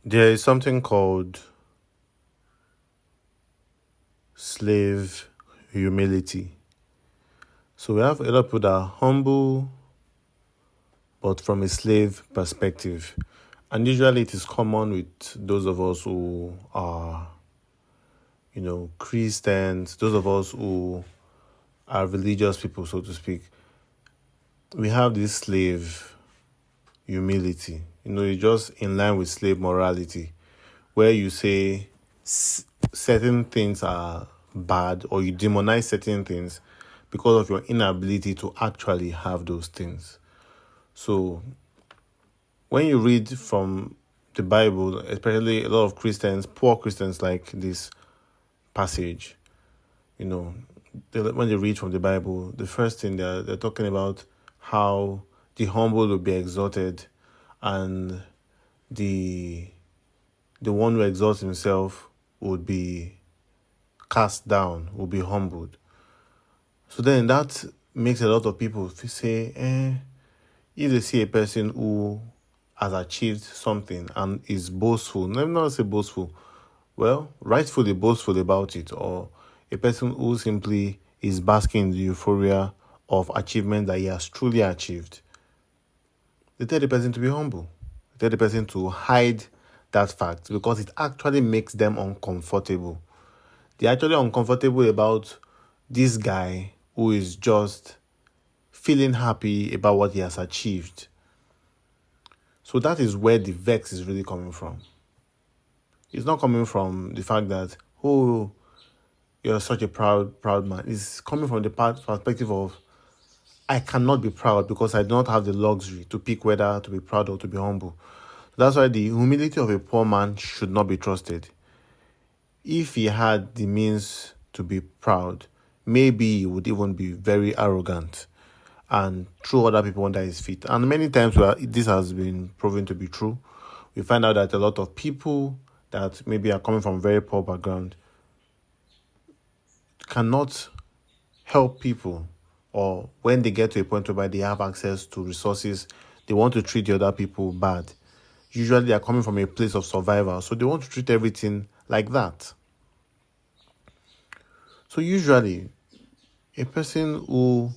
There is something called slave humility. So we have a lot of people that are humble, but from a slave perspective. And usually it is common with those of us who are, Christians, those of us who are religious people, so to speak. We have this slave humility. It's just in line with slave morality, where you say certain things are bad or you demonize certain things because of your inability to actually have those things. So when you read from the Bible, especially a lot of Christians, poor Christians like this passage, when they read from the Bible, the first thing they're talking about how the humble will be exalted and the one who exalts himself would be cast down, will be humbled. So then that makes a lot of people say, if they see a person who has achieved something and is boastful, let me not say boastful, well, rightfully boastful about it, or a person who simply is basking in the euphoria of achievement that he has truly achieved, they tell the person to be humble. They tell the person to hide that fact because it actually makes them uncomfortable. They're actually uncomfortable about this guy who is just feeling happy about what he has achieved. So that is where the vex is really coming from. It's not coming from the fact that, oh, you're such a proud man. It's coming from the perspective of, I cannot be proud because I do not have the luxury to pick whether to be proud or to be humble. That's why the humility of a poor man should not be trusted. If he had the means to be proud, maybe he would even be very arrogant and throw other people under his feet. And many times this has been proven to be true. We find out that a lot of people that maybe are coming from very poor background cannot help people, or when they get to a point whereby they have access to resources, they want to treat the other people bad. Usually they are coming from a place of survival, so they want to treat everything like that. So usually a person who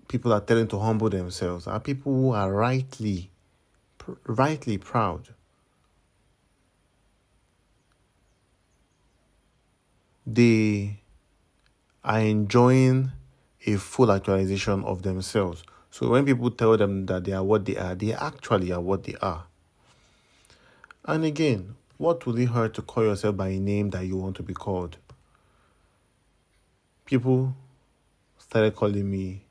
people are telling to humble themselves are people who are rightly proud. They are enjoying a full actualization of themselves. So when people tell them that they are what they actually are what they are. And again, what will it hurt to call yourself by a name that you want to be called? People started calling me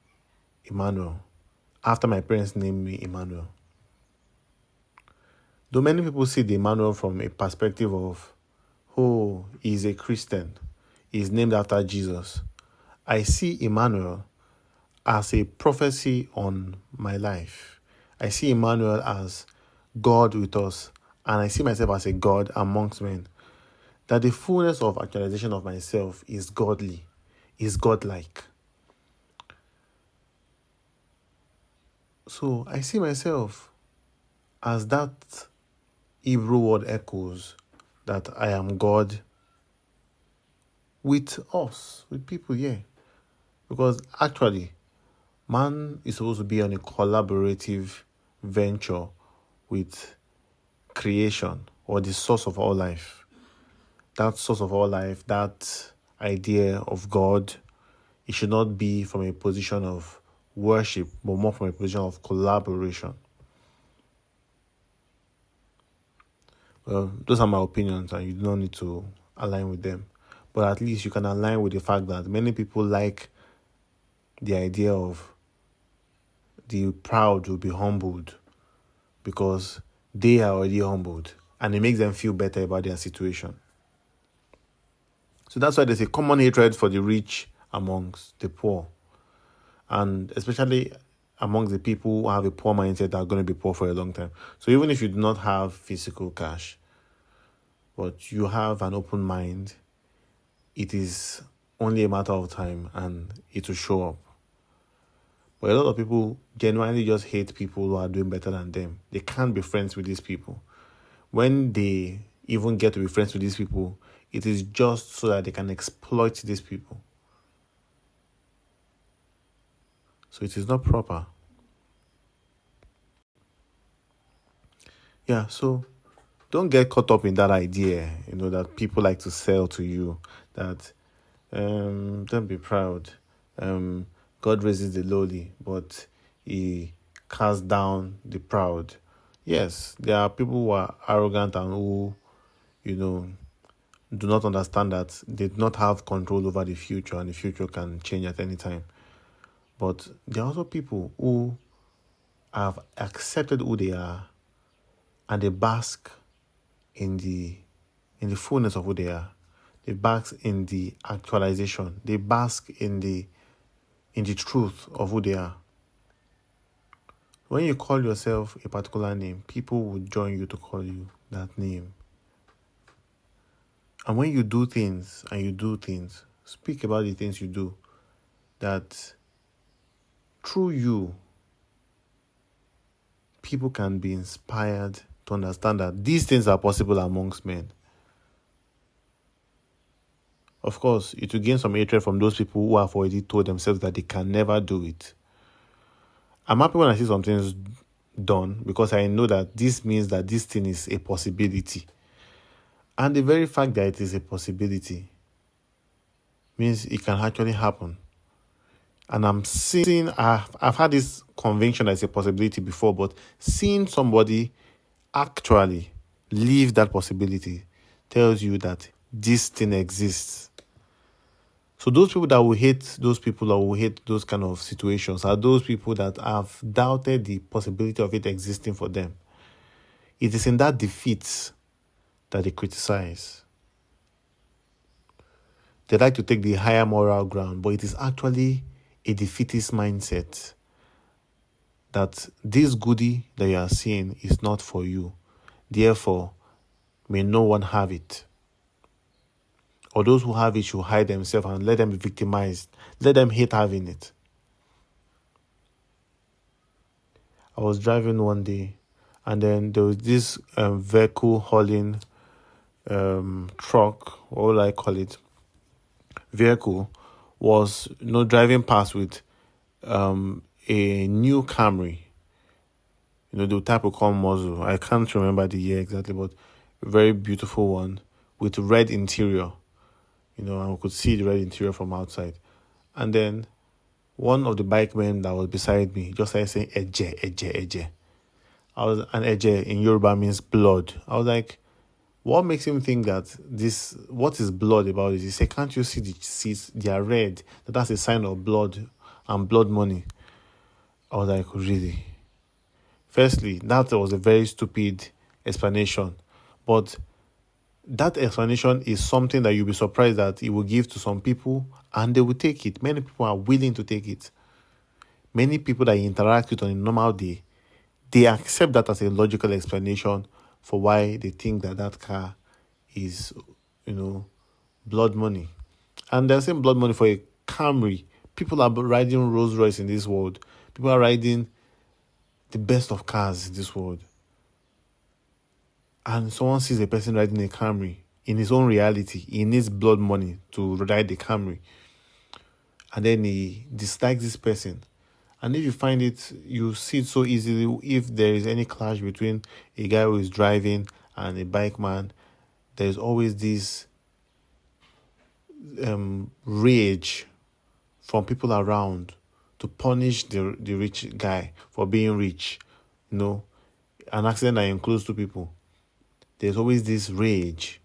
Emmanuel after my parents named me Emmanuel. Though many people see the Emmanuel from a perspective of, oh, he's a Christian, he's named after Jesus. I see Emmanuel as a prophecy on my life. I see Emmanuel as God with us, and I see myself as a God amongst men. That the fullness of actualization of myself is godly, is godlike. So I see myself as that Hebrew word echoes, that I am God with us, with people here. Because actually, man is supposed to be on a collaborative venture with creation or the source of all life. That source of all life, that idea of God, it should not be from a position of worship, but more from a position of collaboration. Well, those are my opinions, and you do not need to align with them. But at least you can align with the fact that many people like the idea of the proud will be humbled because they are already humbled, and it makes them feel better about their situation. So that's why there's a common hatred for the rich amongst the poor, and especially amongst the people who have a poor mindset that are going to be poor for a long time. So even if you do not have physical cash, but you have an open mind, it is only a matter of time and it will show up. But a lot of people genuinely just hate people who are doing better than them. They can't be friends with these people. when they even get to be friends with these people, it is just so that they can exploit these people. So it is not proper. Yeah, so don't get caught up in that idea, that people like to sell to you, that don't be proud. God raises the lowly, but he casts down the proud. Yes, there are people who are arrogant and who, do not understand that they do not have control over the future and the future can change at any time. But there are also people who have accepted who they are and they bask in the fullness of who they are. They bask in the actualization. They bask in the truth of who they are. When you call yourself a particular name, people will join you to call you that name. And when you do things, speak about the things you do, that through you, people can be inspired to understand that these things are possible amongst men. Of course, it will gain some hatred from those people who have already told themselves that they can never do it. I'm happy when I see some things done because I know that this means that this thing is a possibility. And the very fact that it is a possibility means it can actually happen. And I'm seeing, I've had this conviction as a possibility before, but seeing somebody actually live that possibility tells you that this thing exists. So those people that will hate those people or will hate those kind of situations are those people that have doubted the possibility of it existing for them. It is in that defeat that they criticize. They like to take the higher moral ground, but it is actually a defeatist mindset that this goodie that you are seeing is not for you. Therefore, may no one have it. Or those who have it should hide themselves and let them be victimized. Let them hate having it. I was driving one day and then there was this vehicle hauling truck, what would I call it? Vehicle was driving past with a new Camry. The type of call muzzle. I can't remember the year exactly, but a very beautiful one with red interior. And we could see the red interior from outside. And then one of the bike men that was beside me just started saying eje, eje, eje. And eje in Yoruba means blood. I was like, what makes him think that what is blood about this? He said, can't you see the seats? They are red. That's a sign of blood and blood money. I was like, really? Firstly, that was a very stupid explanation. But that explanation is something that you'll be surprised that it will give to some people and they will take it. Many people are willing to take it. Many people that you interact with on a normal day, they accept that as a logical explanation for why they think that car is, blood money. And they're saying blood money for a Camry. People are riding Rolls Royce in this world. People are riding the best of cars in this world. And someone sees a person riding a Camry in his own reality. He needs blood money to ride the Camry. And then he dislikes this person. And if you find it, you see it so easily. If there is any clash between a guy who is driving and a bike man, there's always this rage from people around to punish the rich guy for being rich. An accident that includes two people. There's always this rage.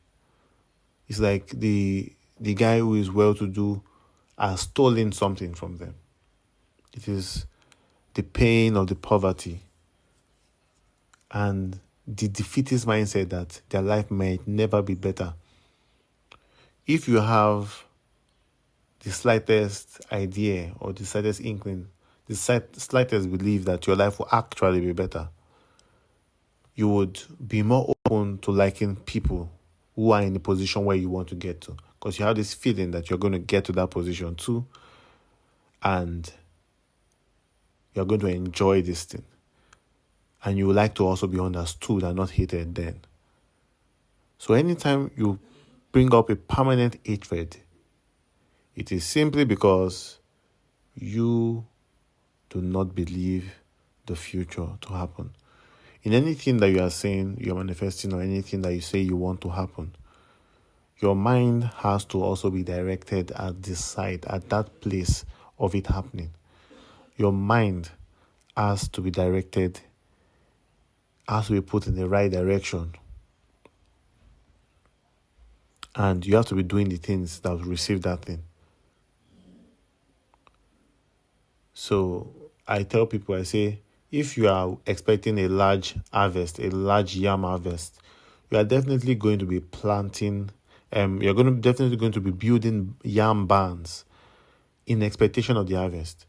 It's like the guy who is well-to-do has stolen something from them. It is the pain of the poverty and the defeatist mindset that their life might never be better. If you have the slightest idea or the slightest inkling, the slightest belief that your life will actually be better, you would be more open to liking people who are in the position where you want to get to, because you have this feeling that you're going to get to that position too, and you're going to enjoy this thing, and you would like to also be understood and not hated then. So anytime you bring up a permanent hatred, it is simply because you do not believe the future to happen. In anything that you are saying, you're manifesting, or anything that you say you want to happen, your mind has to also be directed at this side, at that place of it happening. Your mind has to be directed, has to be put in the right direction. And you have to be doing the things that will receive that thing. So I tell people, I say, if you are expecting a large harvest, a large yam harvest, you are definitely going to be planting, definitely going to be building yam barns in expectation of the harvest.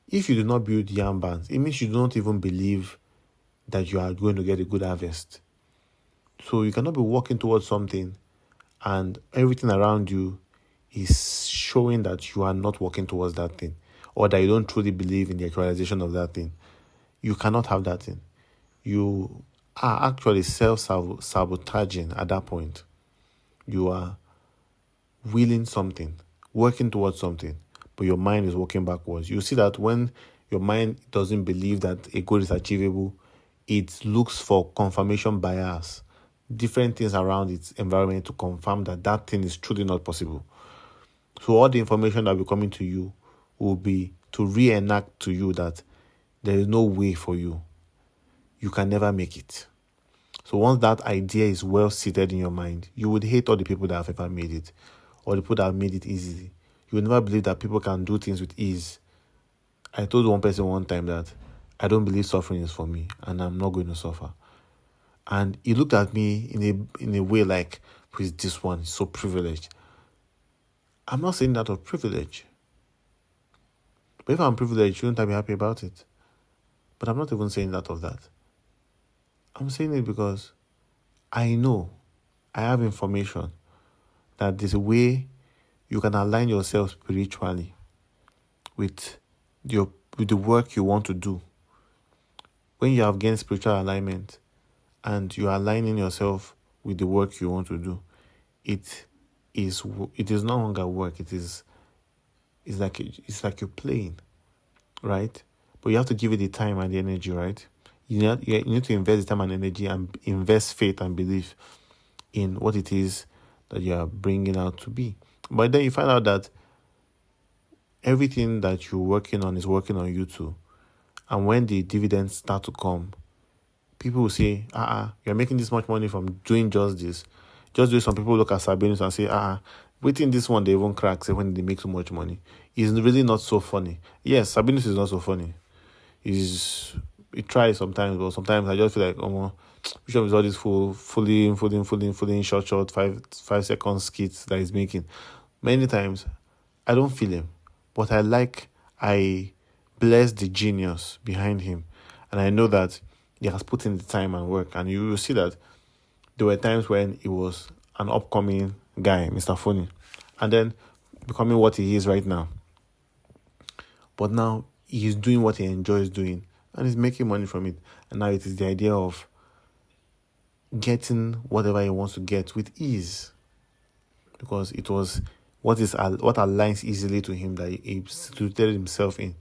If you do not build yam barns, it means you do not even believe that you are going to get a good harvest. So you cannot be walking towards something and everything around you is showing that you are not working towards that thing, or that you don't truly believe in the actualization of that thing. You cannot have that thing. You are actually self-sabotaging at that point. You are willing something, working towards something, but your mind is working backwards. You see that when your mind doesn't believe that a goal is achievable, it looks for confirmation bias, different things around its environment to confirm that that thing is truly not possible. So all the information that will be coming to you will be to reenact to you that there is no way for you. You can never make it. So once that idea is well seated in your mind, you would hate all the people that have ever made it, or the people that have made it easily. You would never believe that people can do things with ease. I told one person one time that I don't believe suffering is for me and I'm not going to suffer. And he looked at me in a way like, who is this one? He's so privileged. I'm not saying that of privilege. But if I'm privileged, shouldn't I be happy about it? But I'm not even saying that of that. I'm saying it because I know, I have information that there's a way you can align yourself spiritually with the work you want to do. When you have gained spiritual alignment and you are aligning yourself with the work you want to do, it is no longer work. It's like you're playing, right? But you have to give it the time and the energy, right? You need to invest the time and energy and invest faith and belief in what it is that you are bringing out to be. But then you find out that everything that you're working on is working on you too. And when the dividends start to come, people will say, you're making this much money from doing just this. Just do some people look at Sabinus and say, waiting this one, they won't crack, say when they make so much money. It's really not so funny. Yes, Sabinus is not so funny. It tries sometimes, but sometimes I just feel like, which one is all this fully short, 5 second skits that he's making? Many times, I don't feel him, but I bless the genius behind him, and I know that he has put in the time and work, and you will see that there were times when he was an upcoming guy, Mr. Funny, and then becoming what he is right now. But now he's doing what he enjoys doing and he's making money from it. And now it is the idea of getting whatever he wants to get with ease, because it was what aligns easily to him that he situated himself in.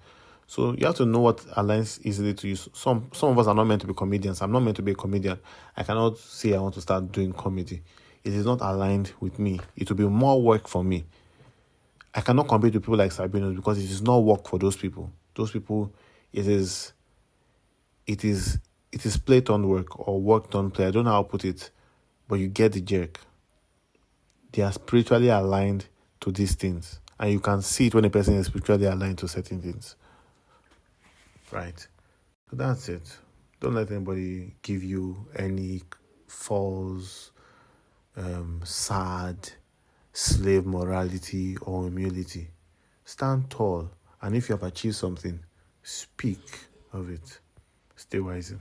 So you have to know what aligns easily to you. Some of us are not meant to be comedians. I'm not meant to be a comedian. I cannot say I want to start doing comedy. It is not aligned with me. It will be more work for me. I cannot compete with people like Sabinus because it is not work for those people. Those people, it is play done work or work done play. I don't know how to put it, but you get the jerk. They are spiritually aligned to these things, and you can see it when a person is spiritually aligned to certain things. Right. So that's it. Don't let anybody give you any false, sad slave morality or humility. Stand tall, and if you have achieved something, speak of it. Stay wise.